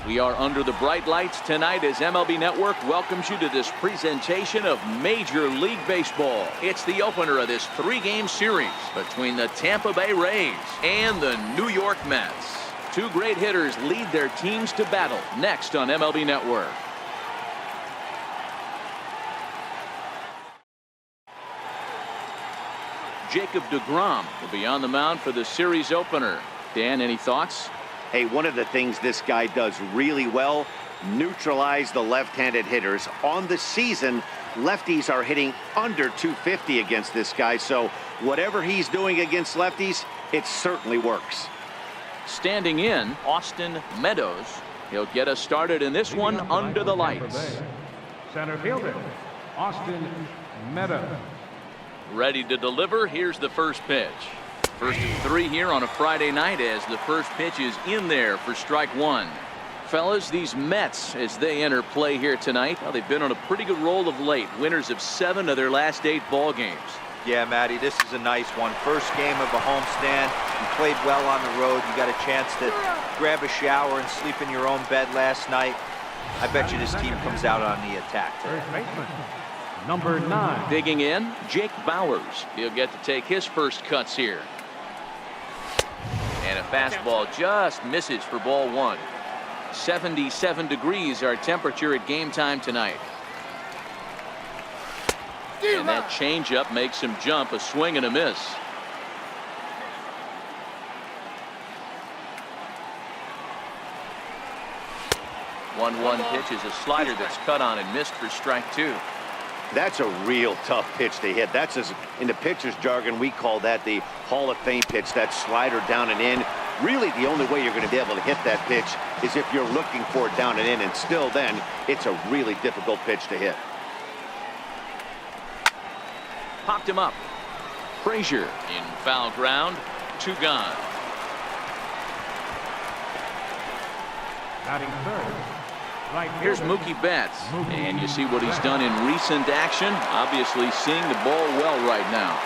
We are under the bright lights tonight as MLB Network welcomes you to this presentation of Major League Baseball. It's the opener of this three-game series between the Tampa Bay Rays and the New York Mets. Two great hitters lead their teams to battle next on MLB Network. Jacob deGrom will be on the mound for the series opener. Dan, any thoughts? Hey, one of the things this guy does really well, neutralize the left-handed hitters. On the season, lefties are hitting under 250 against this guy, so whatever he's doing against lefties, it certainly works. Standing in, Austin Meadows. He'll get us started in this one under the lights. Center fielder, Austin Meadows. Ready to deliver. Here's the first pitch. First and 3 here on a Friday night as the first pitch is in there for strike one. Fellas, these Mets, as they enter play here tonight, well, they've been on a pretty good roll of late. Winners of 7 of their last 8 ball games. Yeah, Matty, this is a nice one. First game of a homestand. You played well on the road. You got a chance to grab a shower and sleep in your own bed last night. I bet you this team comes out on the attack today. First baseman, number 9. Digging in, Jake Bauers. He'll get to take his first cuts here. And a fastball just misses for ball 1. 77 degrees our temperature at game time tonight. And that changeup makes him jump. A swing and a miss. One pitch is a slider that's cut on and missed for strike 2. That's a real tough pitch to hit. That's, in the pitcher's jargon, we call that the Hall of Fame pitch. That slider down and in. Really, the only way you're going to be able to hit that pitch is if you're looking for it down and in, and still then, it's a really difficult pitch to hit. Popped him up. Frazier in foul ground. 2 gone. Batting third. Right Here's fielder, Mookie Betts, and you see what he's done in recent action. Obviously seeing the ball well right now.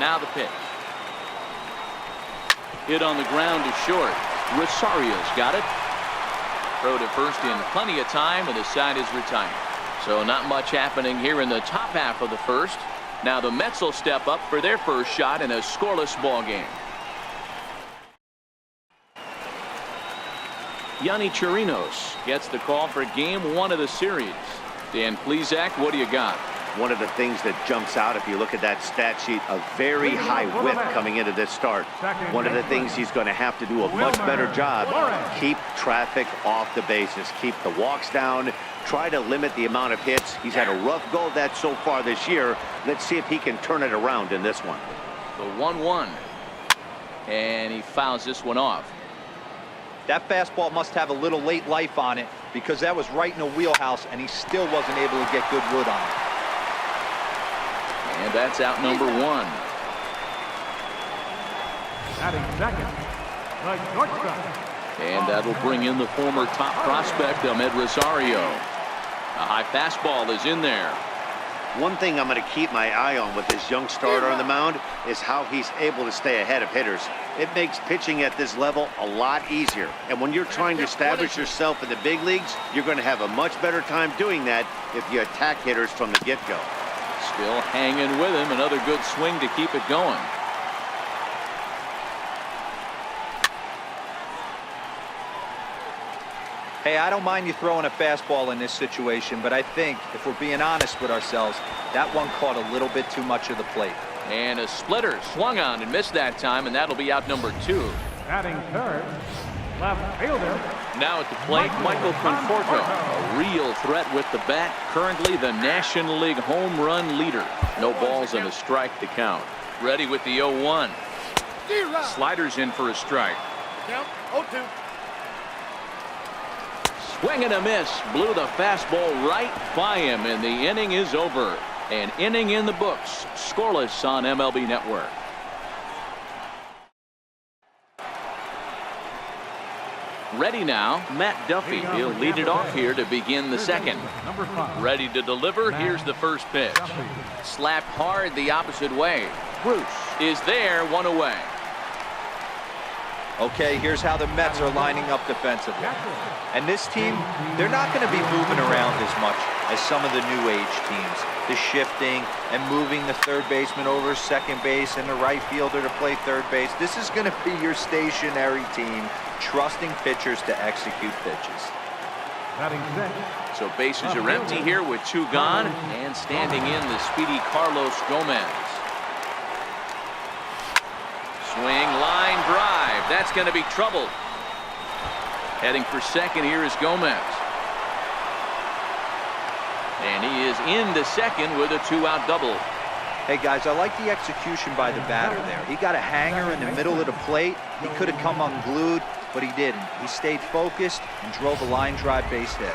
Now the pitch. Hit on the ground to short. Rosario's got it. Throw to first in plenty of time, and the side is retired. So not much happening here in the top half of the first. Now the Mets will step up for their first shot in a scoreless ball game. Yonny Chirinos gets the call for game 1 of the series. Dan Plesac, what do you got? One of the things that jumps out, if you look at that stat sheet, a very high whip coming into this start. One of the things he's going to have to do a much better job, keep traffic off the bases, keep the walks down, try to limit the amount of hits. He's had a rough go of that so far this year. Let's see if he can turn it around in this one. The 1-1. And he fouls this one off. That fastball must have a little late life on it because that was right in the wheelhouse and he still wasn't able to get good wood on it. And that's out number 1. batting second, the shortstop. And that'll bring in the former top prospect, Ahmed Rosario. A high fastball is in there. One thing I'm going to keep my eye on with this young starter on the mound is how he's able to stay ahead of hitters. It makes pitching at this level a lot easier. And when you're trying to establish yourself in the big leagues, you're going to have a much better time doing that if you attack hitters from the get-go. Still hanging with him. Another good swing to keep it going. Hey, I don't mind you throwing a fastball in this situation, but I think if we're being honest with ourselves, that one caught a little bit too much of the plate. And a splitter swung on and missed that time, and that'll be out number 2. Batting third, left fielder. Now at the plate, Michael Conforto, a real threat with the bat, currently the National League home run leader. No balls and a strike to count. Ready with the 0-1. Sliders in for a strike. Count 0-2. Swing and a miss. Blew the fastball right by him, and the inning is over. An inning in the books. Scoreless on MLB Network. Ready now, Matt Duffy. He'll lead it off here to begin the second. Number 5. Ready to deliver. Here's the first pitch. Slapped hard the opposite way. Bruce is there, one away. Okay, here's how the Mets are lining up defensively. And this team, they're not going to be moving around as much as some of the new age teams. The shifting and moving the third baseman over second base and the right fielder to play third base. This is going to be your stationary team, trusting pitchers to execute pitches. So bases are empty here with 2 gone, and standing in the speedy Carlos Gomez. Swing, line drive. That's going to be trouble. Heading for second here is Gomez. And he is into second with a 2-out double. Hey guys, I like the execution by the batter there. He got a hanger in the middle of the plate. He could have come unglued, but he didn't. He stayed focused and drove a line drive base hit.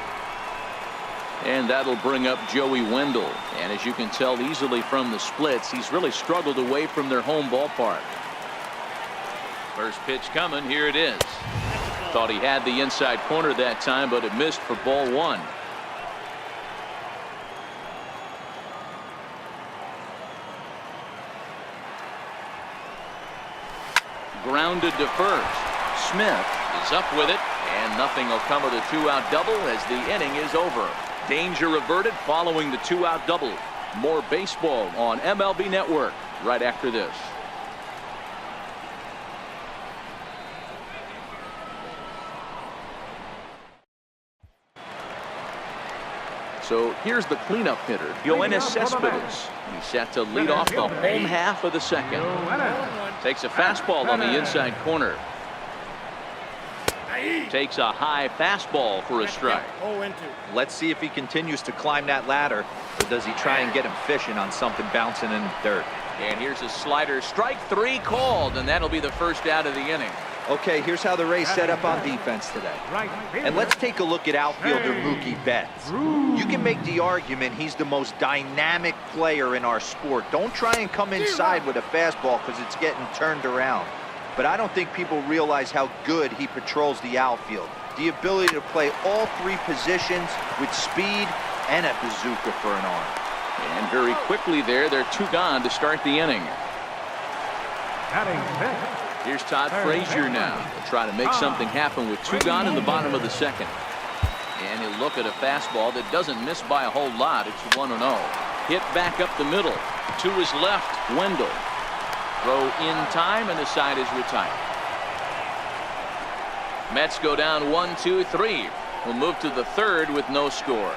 And that'll bring up Joey Wendell. And as you can tell easily from the splits, he's really struggled away from their home ballpark. First pitch coming. Here it is. Thought he had the inside corner that time, but it missed for ball 1. Grounded to first. Smith is up with it, and nothing will come of the 2-out double as the inning is over. Danger averted following the 2-out double. More baseball on MLB Network right after this. So here's the cleanup hitter, Yoenis Cespedes. He's set to lead off the home half of the second. Takes a fastball on the inside corner. Takes a high fastball for a strike. Let's see if he continues to climb that ladder, or does he try and get him fishing on something bouncing in the dirt. And here's a slider. Strike 3 called, and that'll be the first out of the inning. Okay, here's how the Rays set up on defense today. And let's take a look at outfielder Mookie Betts. You can make the argument he's the most dynamic player in our sport. Don't try and come inside with a fastball because it's getting turned around. But I don't think people realize how good he patrols the outfield. The ability to play all 3 positions with speed and a bazooka for an arm. And very quickly there, they're 2 gone to start the inning. Here's Todd Frazier now. He'll try to make something happen with 2 gone in the bottom of the second. And he'll look at a fastball that doesn't miss by a whole lot. It's 1-0. Hit back up the middle. To his left, Wendell. Throw in time, and the side is retired. Mets go down 1-2-3. We'll move to the 3rd with no score.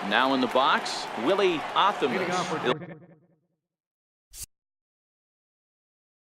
Now in the box, Willie Athamas.